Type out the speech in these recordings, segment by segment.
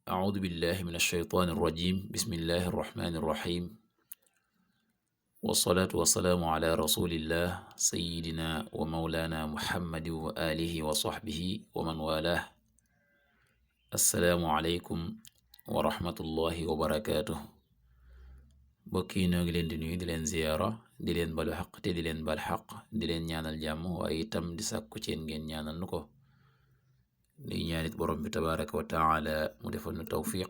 أعوذ بالله من الشيطان الرجيم بسم الله الرحمن الرحيم والصلاة والسلام على رسول الله سيدنا ومولانا محمد وآله وصحبه ومن والاه السلام عليكم ورحمة الله وبركاته bokki noo ngi leen di nuyu di leen ziyaara di leen balu xaq te di leen bal xaq di leen ñaanal jàmm waaye itam di sàkku ci yéen ngeen ñaanal nu ko di ñaanit borom bi tabaraka wa taala mu defal nu tawfiq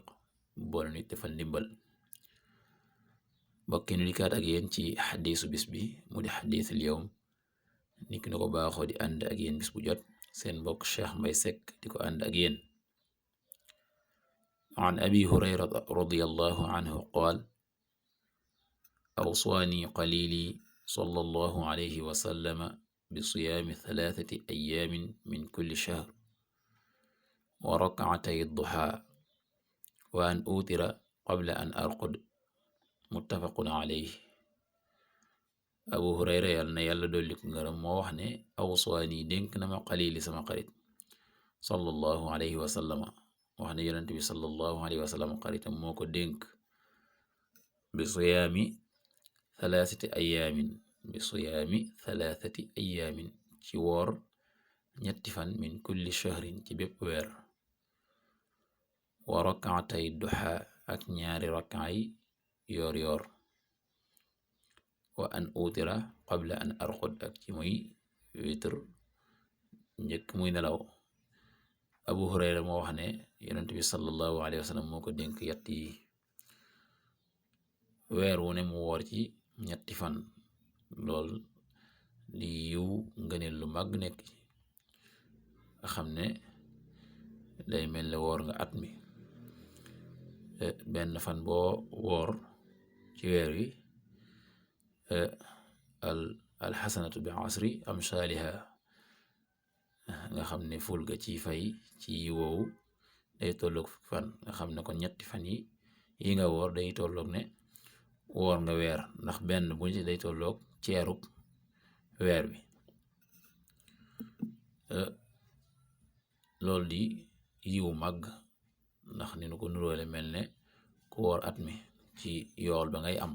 boole nit defal ndimbal bokki nu dikkaat ak yéen ci xadiisu bis bi mu di xadiisul yawm nit ki na ko baaxoo di ànd ak yéen bis bu jot seen mbokk Cheikh Mbay Seck di ko ànd ak yéen an abi hurayrata radiyallahu anhu qaal أوصاني قليلي صلى الله عليه وسلم بصيام 3 أيام من كل شهر وركعتي الضحى وأن أوتر قبل أن أرقد متفق عليه Abu Hurayra yàlla na yàlla dolli ko ngërëm moo wax ne awsaani dénk na ma qalili sama xarit sallallahu alayhi wa sallama wax ne yonent bi sallallahu alayhi wa sallam xaritam moo ko dénk bi siyaami 3 ayaamin ci woor 3 fan min kulli shahrin ci bépp weer wa rak'atay duha ak 2 rak'ay yoor yoor wa an utira qabla an arqud ak ci muy witr njëkk muy nelaw Abu Hurayra moo wax ne yonent bi sallallahu alayhi wa sallam moo ko dénk yett yi weer wu ne mu woor ci 3 fan lool di yiw ngëneel lu mag nekk nga xam ne day mel ne woor nga at mi benn fan boo woor ci weer wi alxasanatu bi asri amsaaliha nga xam ne ful ga ci fay ci yiwoowu day tolloog fan nga xam ne kon 3 fan yi nga woor day tolloog ne woor nga weer ndax benn bu ci day tolloog ceerub weer bi loolu di yiwu màgg ndax ni nu ko nuróole mel ne ku woor at mi ci yool ba ngay am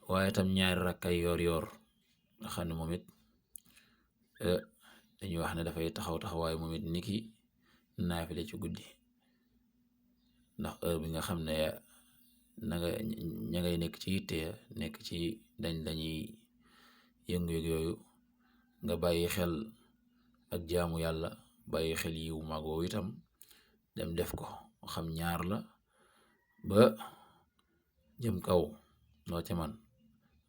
waaye tam 2 rakkay yoor yoor nga xam ne moom it dañuy wax ne dafay taxawaay moom it niki naafile ci guddi ndax heure bi nga xam ne ña ngay nekk ci yitte nekk ci dañuy yëngu-yëg yooyu nga bàyyi xel ak jaamu yàlla bàyyi xel yiwu mag woowu itam dem def ko xam 2 la ba jëm kaw noo ca man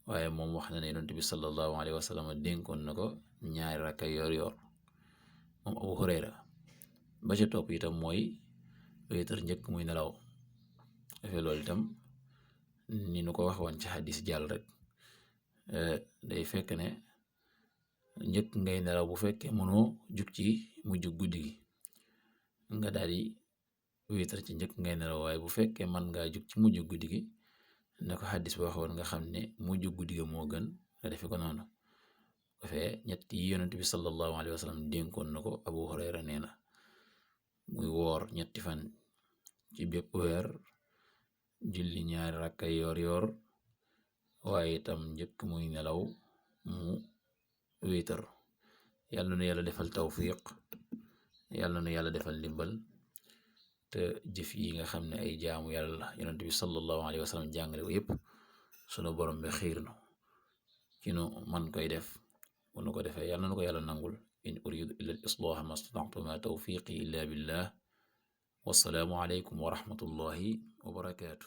waaye moom wax na ne yonent bi sallallahu alayhi wa sallam dénkoon na ko 2 rakka yoor yoor moom Abu Hurayra ba ca topp itam mooy wéetar njëkk muy nelaw defee loolu itam ni nu ko wax woon ci xadis jàll rek day fekk ne njëkk ngay nelaw bu fekkee mënoo jug ci mujj guddi gi nga daal di wéetar ci njëkk ngay nelaw waaye bu fekkee man ngaa jug ci mujj guddi gi na ko xadis ba waxoon nga xam ne mujj guddi ga moo gën nga defe ko noonu dafee 3 yi yonent bi sallallahu alayhi wa sallam dénkoon na ko Abu Hurayra nee na muy woor 3 fan ci bépp weer julli 2 rakkay yoor yoor waaye itam njëkk muy nelaw mu wéetar yàlla na yàlla defal tawfiq yàlla na yàlla defal ndimbal te jëf yi nga xam ne ay jaamu yàlla la yonent bi sallallahu alayhi wa sallam jàngale ko yépp sunu borom bi xiir nu ci nu man koy def bu nu ko defee yàlla na ko yàlla nangul in uridu illa al islaha ma stata'tu ma tawfiqi illa billah wassalaamu alaykum wa rahmatullahi wa barakaatu